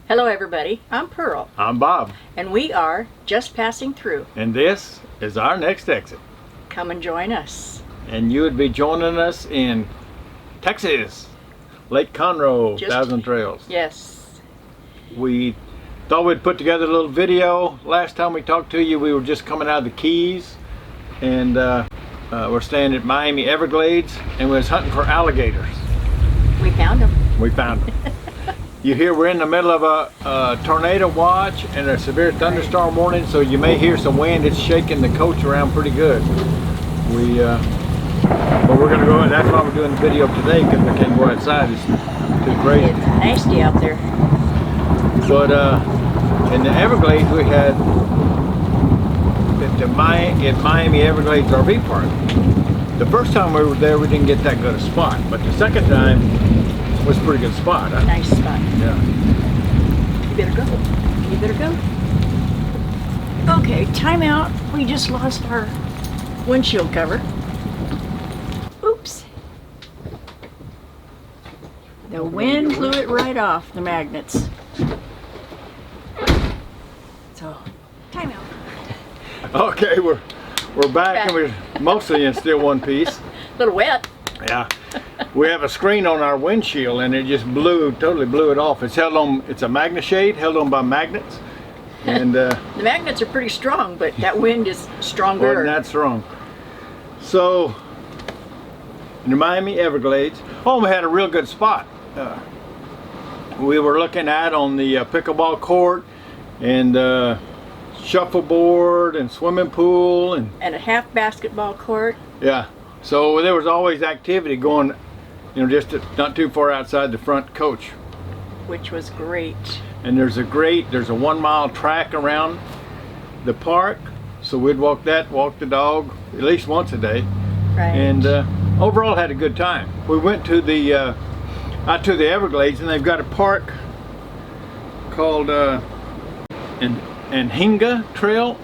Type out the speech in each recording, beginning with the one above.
Hello everybody, I'm Pearl, I'm Bob, and we are just passing through. and this is our next exit. Come and join us. And you would be joining us in Texas, Lake Conroe, Thousand Trails. Yes. We thought we'd put together a little video. Last time we talked to you, we were just coming out of the Keys, and we're staying at Miami Everglades, and we was hunting for alligators. We found them. We found them. You hear we're in the middle of a tornado watch and a severe thunderstorm warning, so you may hear some wind. It's shaking the coach around pretty good. But we're gonna go. That's why we're doing the video today, because we can't go outside. It's too crazy. It's nasty out there. But in the Everglades, we had at Miami Everglades RV Park. The first time we were there, we didn't get that good a spot, but the second time was a pretty good spot. Huh? Nice spot. Yeah. You better go. You better go. Okay, time out. We just lost our windshield cover. Oops. The wind blew it right off the magnets. So, time out. Okay, we're back, and we're mostly in still one piece. A little wet. Yeah. We have a screen on our windshield, and it just totally blew it off. It's held on. It's a magnet shade held on by magnets, and the magnets are pretty strong, but that wind is stronger. wasn't that strong. So in the Miami Everglades, we had a real good spot. We were looking at on the pickleball court and shuffleboard and swimming pool and a half basketball court. Yeah. So there was always activity going, just not too far outside the front coach. Which was great. And there's a 1 mile track around the park, so we'd walk the dog at least once a day. Right. And overall had a good time. We went to out to the Everglades, and they've got a park called Anhinga Trail.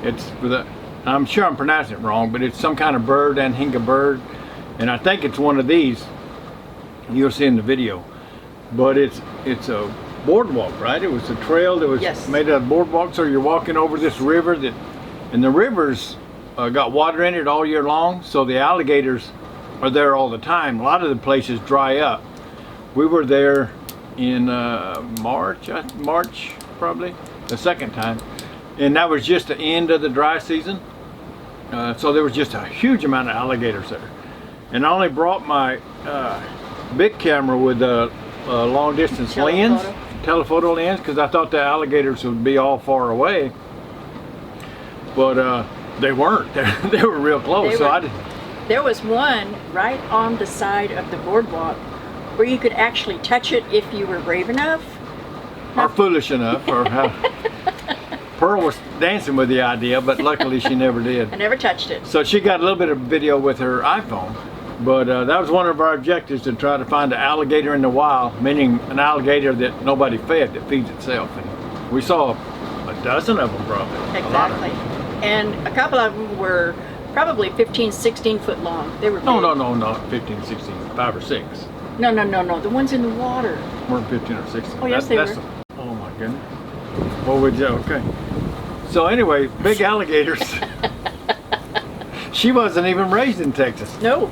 It's for I'm sure I'm pronouncing it wrong, but it's some kind of bird, Anhinga bird, and I think it's one of these. You'll see in the video. But it's a boardwalk, right? It was a trail that was made out of boardwalk, so you're walking over this river and the river's got water in it all year long, so the alligators are there all the time. A lot of the places dry up. We were there in March probably, the second time, and that was just the end of the dry season. So there was just a huge amount of alligators there. And I only brought my big camera with a long distance telephoto lens, because I thought the alligators would be all far away. But they weren't. They were real close. There was one right on the side of the boardwalk where you could actually touch it if you were brave enough. Or foolish enough, or Pearl was dancing with the idea, but luckily she never did. I never touched it. So she got a little bit of video with her iPhone, but that was one of our objectives, to try to find an alligator in the wild, meaning an alligator that nobody fed, that feeds itself. And we saw a dozen of them probably. Exactly. And a couple of them were probably 15, 16 foot long. They were big. No, not 15, 16, 5 or 6. No. The ones in the water weren't 15 or 16. Oh, yes, they were. Oh my goodness. Well, okay. So anyway, big alligators. She wasn't even raised in Texas. No.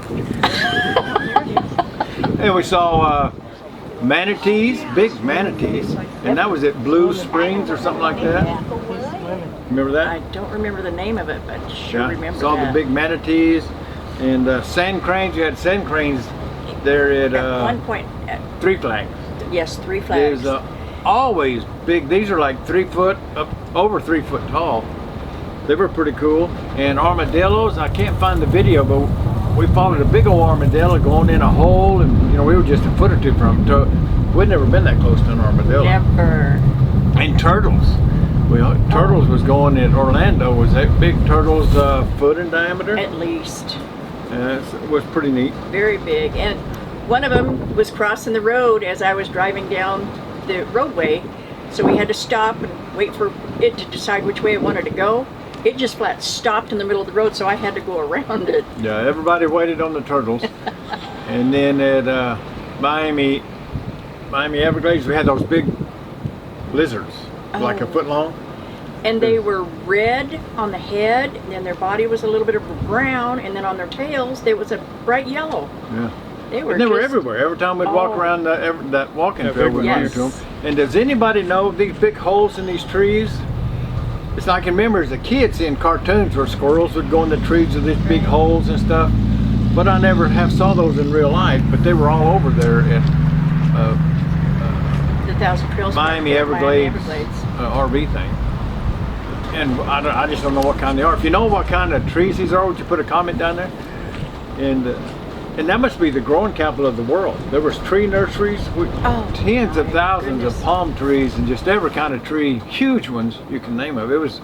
And we saw manatees, big manatees, and that was at Blue Springs or something like that. Remember that? I don't remember the name of it, but remember saw that. the big manatees and sand cranes. You had sand cranes there at one point. Three Flags. Yes, Three Flags. There's always big. These are like 3 foot, over 3 foot tall. They were pretty cool. And armadillos, I can't find the video, but we followed a big old armadillo going in a hole, and we were just a foot or two from it. We'd never been that close to an armadillo. Never. And turtles. Turtles was going in Orlando. Was that big turtles, foot in diameter? At least. It was pretty neat. Very big. And one of them was crossing the road as I was driving down the roadway, so we had to stop and wait for it to decide which way it wanted to go. It just flat stopped in the middle of the road, so I had to go around it. Yeah, everybody waited on the turtles. And then at Miami Everglades, we had those big lizards, like a Oh. foot long. And they were red on the head, and then their body was a little bit of brown, and then on their tails, there was a bright yellow. Yeah. They were And they were just- everywhere. Every time we'd walk Oh. around that walking trail, we'd run Yes. into them. And does anybody know these big holes in these trees? It's like I can remember as a kid seeing cartoons where squirrels would go in the trees with these big holes and stuff. But I never have saw those in real life. But they were all over there at The Thousand Trails Miami Park, Everglades, Everglades. RV thing. And I just don't know what kind they are. If you know what kind of trees these are, would you put a comment down there? And that must be the growing capital of the world. There was tree nurseries with tens of my thousands goodness. of palm trees and just every kind of tree, huge ones you can name of. It's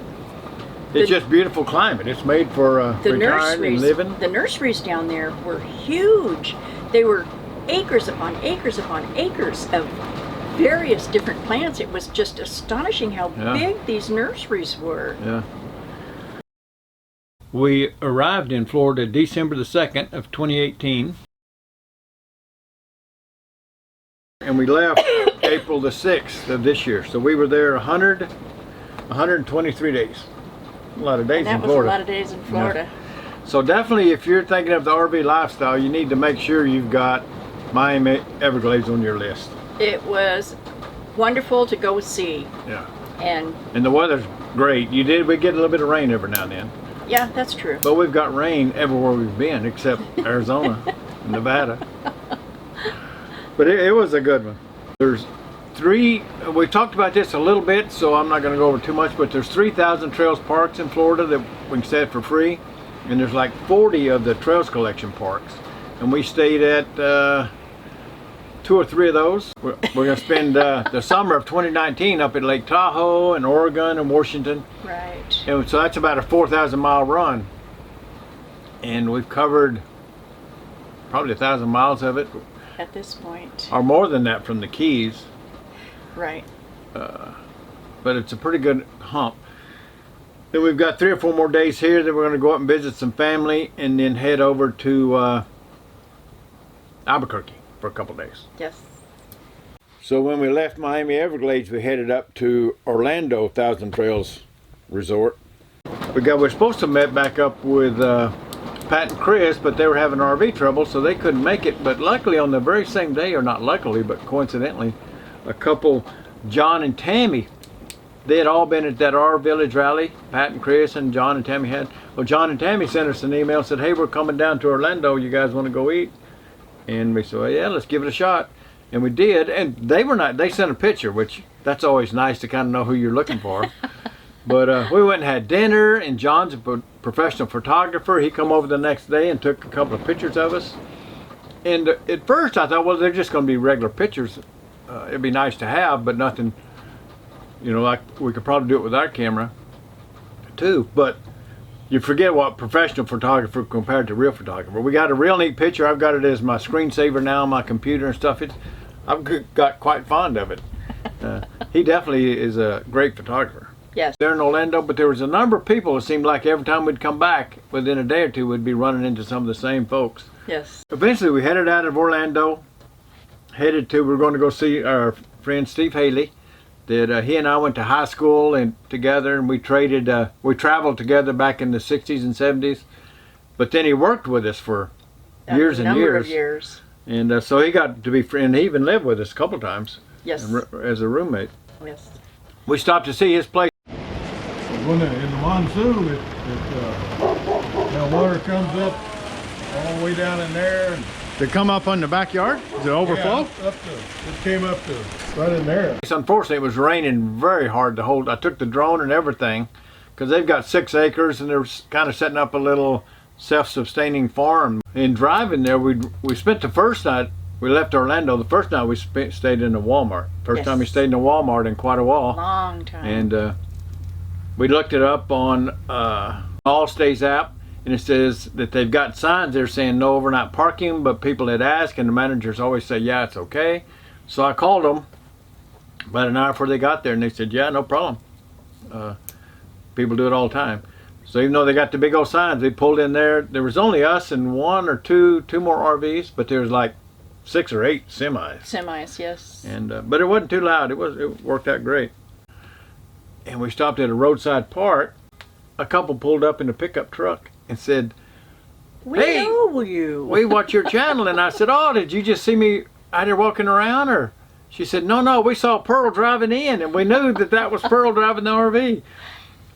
just beautiful climate. It's made for The retiring and living. The nurseries down there were huge. They were acres upon acres upon acres of various different plants. It was just astonishing how Yeah. big these nurseries were. Yeah. We arrived in Florida December the 2nd of 2018. And we left April the 6th of this year. So we were there 123 days. A lot of days And that in was Florida. a lot of days in Florida. So definitely if you're thinking of the RV lifestyle, you need to make sure you've got Miami Everglades on your list. It was wonderful to go see. Yeah. And And the weather's great. We get a little bit of rain every now and then. yeah, that's true. But we've got rain everywhere we've been except Arizona and Nevada. But it was a good one. There's we talked about this a little bit, so I'm not going to go over too much, but there's 3,000 trails parks in Florida that we can stay at for free. And there's like 40 of the trails collection parks. And we stayed at 2 or 3 of those. We're going to spend the summer of 2019 up at Lake Tahoe and Oregon and Washington. Right. And so that's about a 4,000 mile run. And we've covered probably 1,000 miles of it, At this point. or more than that from the Keys. Right. But it's a pretty good hump. Then we've got 3 or 4 more days here. Then we're going to go up and visit some family and then head over to Albuquerque for a couple days. Yes. So when we left Miami Everglades, we headed up to Orlando Thousand Trails Resort. We're supposed to have met back up with Pat and Chris, but they were having RV trouble, so they couldn't make it. But luckily on the very same day, or not luckily, but coincidentally, a couple, John and Tammy, they had all been at that R Village rally. Pat and Chris and John and Tammy had. Well, John and Tammy sent us an email and said, hey, we're coming down to Orlando. You guys want to go eat? And we said, well, yeah, let's give it a shot. And we did. And they sent a picture, which that's always nice to kind of know who you're looking for. But we went and had dinner, and John's a professional photographer. He come over the next day and took a couple of pictures of us. And at first I thought, well, they're just going to be regular pictures. It'd be nice to have, but nothing, like we could probably do it with our camera too. But you forget what professional photographer compared to real photographer. We got a real neat picture. I've got it as my screensaver now on my computer and stuff. I've got quite fond of it. He definitely is a great photographer. Yes. There in Orlando, but there was a number of people. It seemed like every time we'd come back, within a day or two, we'd be running into some of the same folks. Yes. Eventually, we headed out of Orlando, we're going to go see our friend Steve Haley. That he and I went to high school and together, and we traveled together back in the 60s and 70s. But then he worked with us for years and number years. of years. And so he got to be friend. He even lived with us a couple times. Yes. As a roommate. Yes. We stopped to see his place. When in the monsoon, the water comes up all the way down in there. And they come up on the backyard? Does it overflow? Yeah, it came up to right in there. Unfortunately, it was raining very hard to hold. I took the drone and everything because they've got 6 acres and they're kind of setting up a little self-sustaining farm. In driving there, we spent the first night. We left Orlando. The first night we stayed in a Walmart. First Yes. time we stayed in a Walmart in quite a while. Long time. And we looked it up on Allstays app, and it says that they've got signs there saying no overnight parking, but people had asked, and the managers always say, yeah, it's okay. So I called them about an hour before they got there, and they said, yeah, no problem. People do it all the time. So even though they got the big old signs, we pulled in there. There was only us and 1 or 2 more RVs, but there was like 6 or 8 semis. Semis, yes. And but it wasn't too loud. It worked out great. And we stopped at a roadside park. A couple pulled up in a pickup truck and said, We "Hey, know you." we watch your channel." And I said, "Oh, did you just see me out there walking around?" Or she said, "No, we saw Pearl driving in, and we knew that was Pearl driving the RV."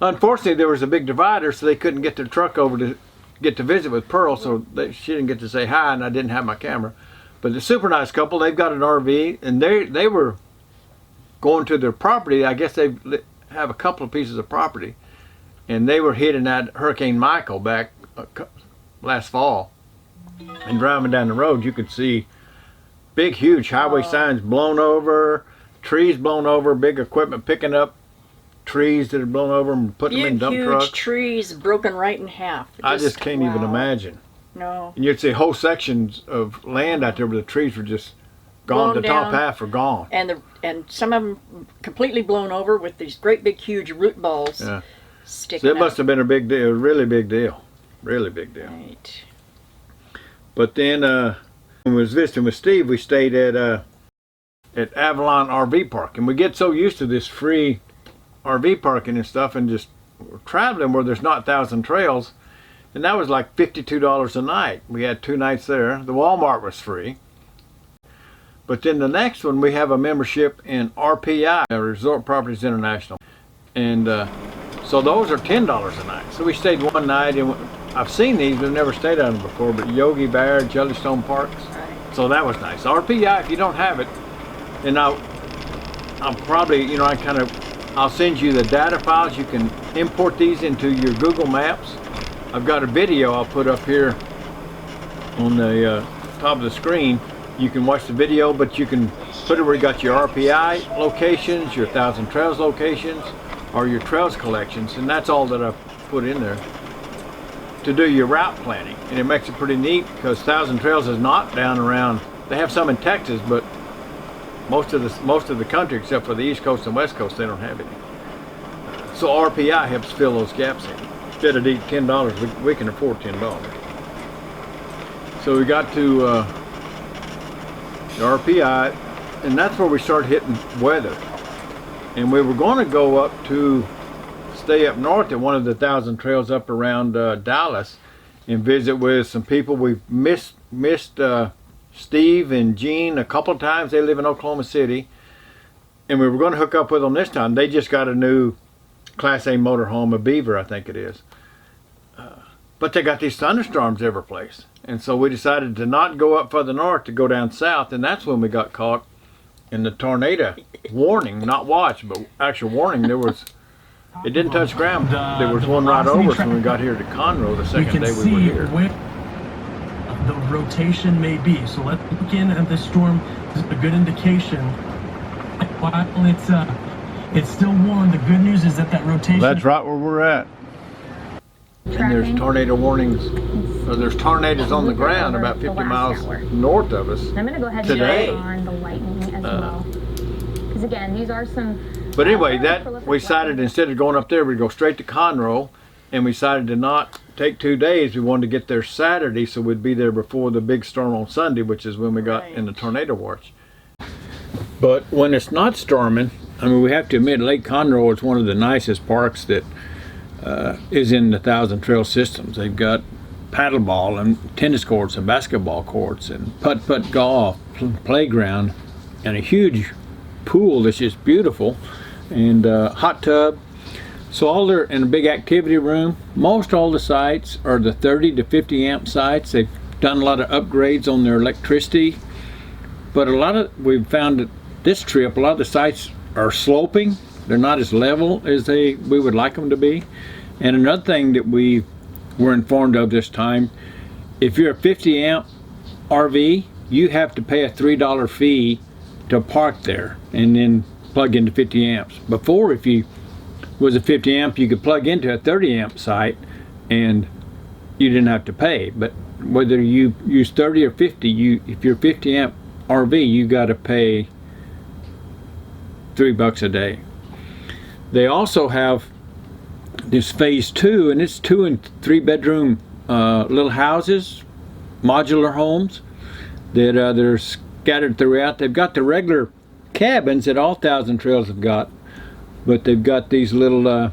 Unfortunately, there was a big divider, so they couldn't get their truck over to get to visit with Pearl, so she didn't get to say hi, and I didn't have my camera. But the super nice couple, they've got an RV, and they were going to their property. I guess they have a couple of pieces of property, and they were hitting that Hurricane Michael back last fall. And driving down the road, you could see big, huge highway signs blown over, trees blown over, big equipment picking up trees that had blown over and putting them in dump huge trucks. trees broken right in half. I just can't even imagine. No. And you'd see whole sections of land out there where the trees were just gone. Blown The top down. half are gone. And some of them completely blown over with these great big huge root balls Yeah. sticking So it out. must have been a big deal, a really big deal. Really big deal. Right. But then when we was visiting with Steve, we stayed at Avalon RV Park. And we get so used to this free RV parking and stuff, and just traveling where there's not Thousand Trails, and that was like $52 a night. We had 2 nights there. The Walmart was free. But then the next one, we have a membership in RPI, Resort Properties International, and so those are $10 a night. So we stayed one night, and I've seen these, but never stayed on them before. But Yogi Bear, Jellystone Parks, Right. so that was nice. RPI, if you don't have it, and I'll probably, I'll send you the data files. You can import these into your Google Maps. I've got a video I'll put up here on the top of the screen. You can watch the video, but you can put it where you got your RPI locations, your Thousand Trails locations, or your trails collections, and that's all that I've put in there to do your route planning. And it makes it pretty neat because Thousand Trails is not down around. They have some in Texas, but most of the country, except for the East Coast and West Coast, they don't have any. So RPI helps fill those gaps in. Instead of $10, we can afford $10. So we got to the RPI, and that's where we started hitting weather. And we were going to go up to stay up north at one of the Thousand Trails up around Dallas and visit with some people. We've missed Steve and Gene a couple of times. They live in Oklahoma City, and we were going to hook up with them this time. They just got a new Class A motorhome, a Beaver, I think it is. But they got these thunderstorms every place, and so we decided to not go up further north, to go down south, and that's when we got caught in the tornado warning, not watch, but actual warning. It didn't touch ground. There was one right over us when we got here to Conroe the second day we were here. Where the rotation may be. So let's look in at the storm. Is a good indication. While it's still warm, the good news is that rotation. That's right where we're at. And there's tornado warnings, or there's tornadoes on the ground about 50 miles north of us. I'm going to go ahead today. and turn on the lightning as well. Because again, these are some... But anyway, we decided instead of going up there, we'd go straight to Conroe, and we decided to not take 2 days. We wanted to get there Saturday, so we'd be there before the big storm on Sunday, which is when we got in the tornado watch. But when it's not storming, I mean, we have to admit, Lake Conroe is one of the nicest parks that is in the Thousand Trail systems. They've got paddleball and tennis courts and basketball courts and putt-putt golf, playground, and a huge pool that's just beautiful, and hot tub. So all there, in a big activity room. Most all the sites are the 30 to 50 amp sites. They've done a lot of upgrades on their electricity, but we've found that this trip, a lot of the sites are sloping. They're not as level as we would like them to be. And another thing that we were informed of this time, if you're a 50 amp RV, you have to pay a $3 fee to park there and then plug into 50 amps. Before, if you was a 50 amp, you could plug into a 30 amp site and you didn't have to pay. But whether you use 30 or 50, if you're 50 amp RV, you got to pay $3 a day. They also have this phase 2, and it's 2 and 3 bedroom little houses, modular homes. that they're scattered throughout. They've got the regular cabins that all Thousand Trails have got, but they've got these little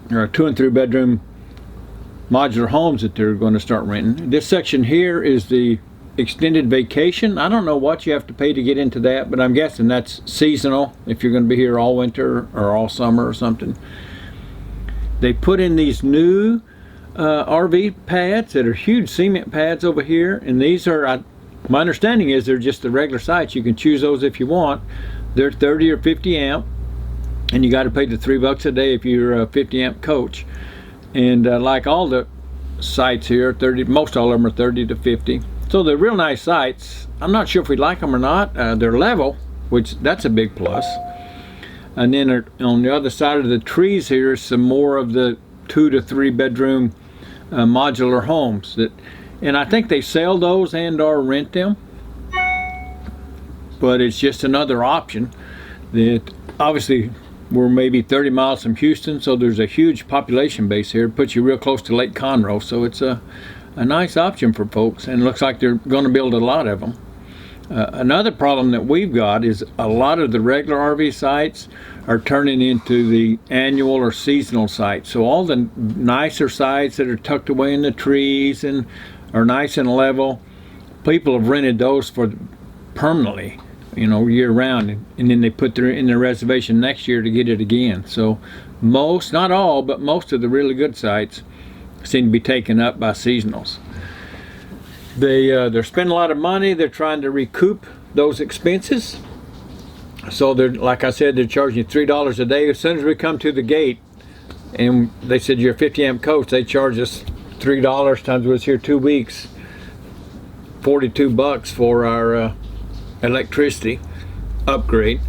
2 and 3 bedroom modular homes that they're going to start renting. This section here is the extended vacation. I don't know what you have to pay to get into that, but I'm guessing that's seasonal if you're going to be here all winter or all summer or something. They put in these new RV pads that are huge cement pads over here, and these are, my understanding is they're just the regular sites. You can choose those if you want. They're 30 or 50 amp, and you got to pay the $3 a day if you're a 50 amp coach. And like all the sites here, most all of them are 30 to 50. So they're real nice sites. I'm not sure if we like them or not. They're level, which that's a big plus. And then on the other side of the trees here is some more of the 2 to 3 bedroom modular homes and I think they sell those and or rent them, but it's just another option. That obviously we're maybe 30 miles from Houston, so there's a huge population base here. It puts you real close to Lake Conroe, so it's a nice option for folks, and it looks like they're going to build a lot of them. Another problem that we've got is a lot of the regular RV sites are turning into the annual or seasonal sites. So all the nicer sites that are tucked away in the trees and are nice and level, people have rented those for permanently, year round, and then they put in their reservation next year to get it again. So most, not all, but most of the really good sites seem to be taken up by seasonals. They're spending a lot of money. They're trying to recoup those expenses. So they're, like I said, they're charging you $3 a day. As soon as we come to the gate, and they said you're a 50 amp coach, they charge us $3 times we was here 2 weeks, $42 for our electricity upgrade.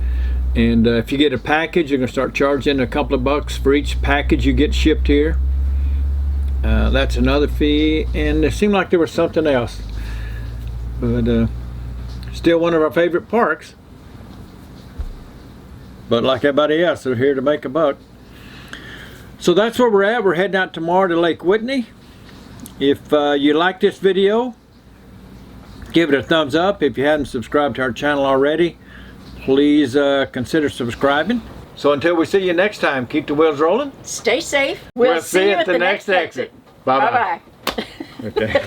And if you get a package, you're gonna start charging a couple of bucks for each package you get shipped here. That's another fee, and it seemed like there was something else, but still one of our favorite parks. But like everybody else, they're here to make a buck. So that's where we're at. We're heading out tomorrow to Lake Whitney. If you like this video, give it a thumbs up. If you haven't subscribed to our channel already, please consider subscribing. So until we see you next time, keep the wheels rolling. Stay safe. We'll see you at the next exit. Bye-bye. Bye-bye. Okay.